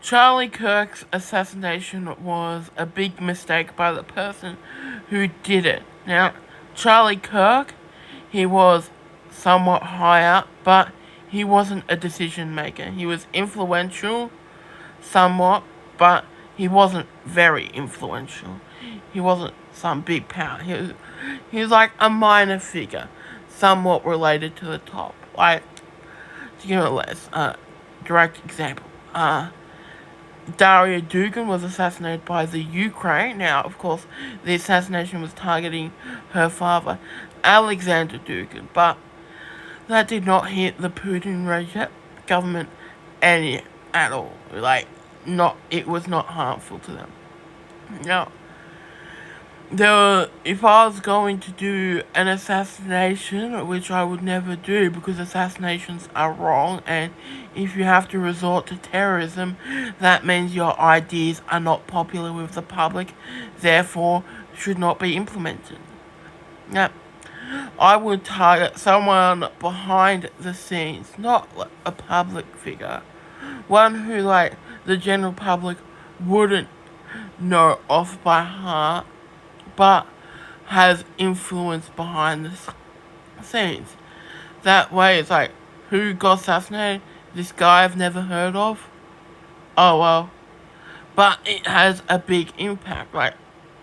Charlie Kirk's assassination was a big mistake by the person who did it. Now, Charlie Kirk, he was somewhat high up, but he wasn't a decision maker. He was influential, somewhat, but he wasn't very influential. He wasn't some big power. He was like a minor figure, somewhat related to the top. Like, to give it a less direct example, Daria Dugin was assassinated by the Ukraine. Now, of course, the assassination was targeting her father, Alexander Dugin, but that did not hit the Putin government any at all. Like, it was not harmful to them. Now, if I was going to do an assassination, which I would never do because assassinations are wrong, and if you have to resort to terrorism, that means your ideas are not popular with the public, therefore should not be implemented. Now, I would target someone behind the scenes, not a public figure, one who the general public wouldn't know off by heart, but has influence behind the scenes. That way, it's like, who got assassinated? This guy I've never heard of? Oh well. But it has a big impact.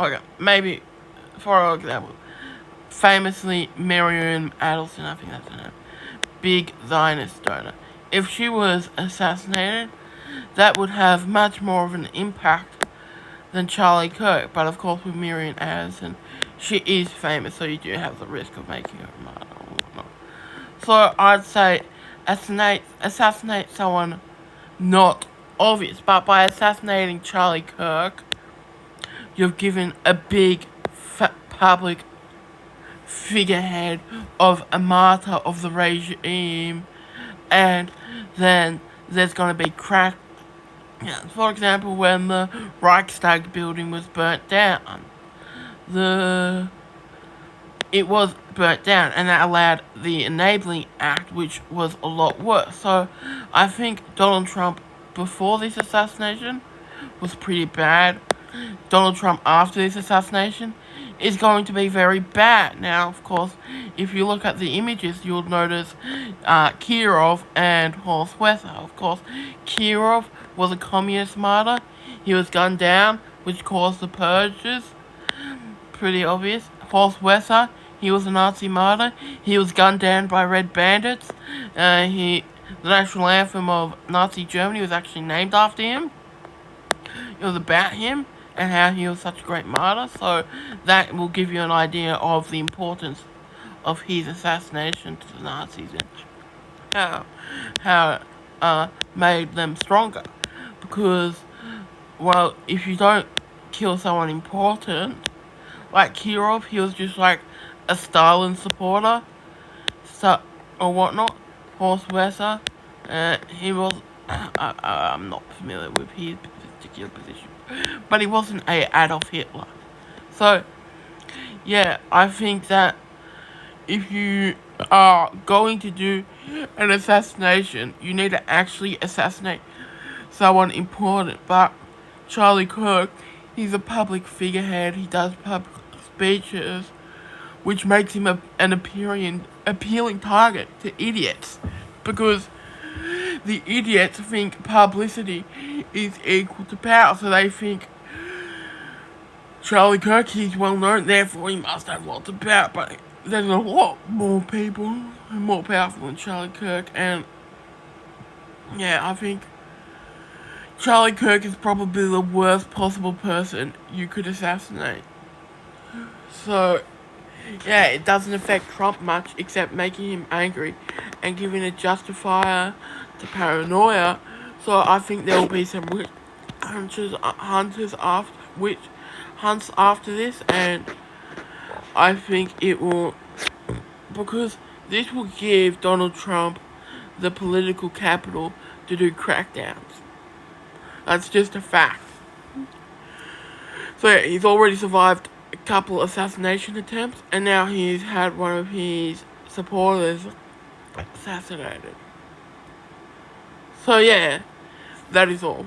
Okay, maybe, for example, famously Marianne Adelson, I think that's her name, big Zionist donor. If she was assassinated, that would have much more of an impact than Charlie Kirk. But of course, with Marianne Adelson, she is famous, so you do have the risk of making her a martyr or whatnot. So I'd say assassinate someone not obvious, but by assassinating Charlie Kirk, you've given a big public figurehead of a martyr of the regime, and then there's going to be crack. For example, when the Reichstag building was burnt down, it was burnt down, and that allowed the Enabling Act, which was a lot worse. So I think Donald Trump before this assassination was pretty bad. Donald Trump after this assassination is going to be very bad. Now, of course, if you look at the images, you'll notice Kirov and Horst Wesser. Of course, Kirov was a communist martyr. He was gunned down, which caused the purges. Pretty obvious. Horst Wesser, he was a Nazi martyr. He was gunned down by red bandits. The national anthem of Nazi Germany was actually named after him. It was about him and how he was such a great martyr. So that will give you an idea of the importance of his assassination to the Nazis and how it made them stronger. Because, well, if you don't kill someone important, like Kirov, he was just like a Stalin supporter, or whatnot. Horst Wesser, he was, I'm not familiar with his particular position, but he wasn't a Adolf Hitler. So, yeah, I think that if you are going to do an assassination, you need to actually assassinate someone important. But Charlie Kirk, he's a public figurehead, he does public speeches, which makes him an appealing target to idiots, because the idiots think publicity is equal to power, so they think Charlie Kirk, he's well known, therefore he must have lots of power. But there's a lot more people more powerful than Charlie Kirk, and yeah, I think Charlie Kirk is probably the worst possible person you could assassinate. So, yeah, it doesn't affect Trump much, except making him angry and giving a justifier to paranoia. So I think there will be some witch hunts after this, and I think it will, because this will give Donald Trump the political capital to do crackdowns. That's just a fact. So yeah, he's already survived a couple assassination attempts, and now he's had one of his supporters assassinated. So yeah, that is all.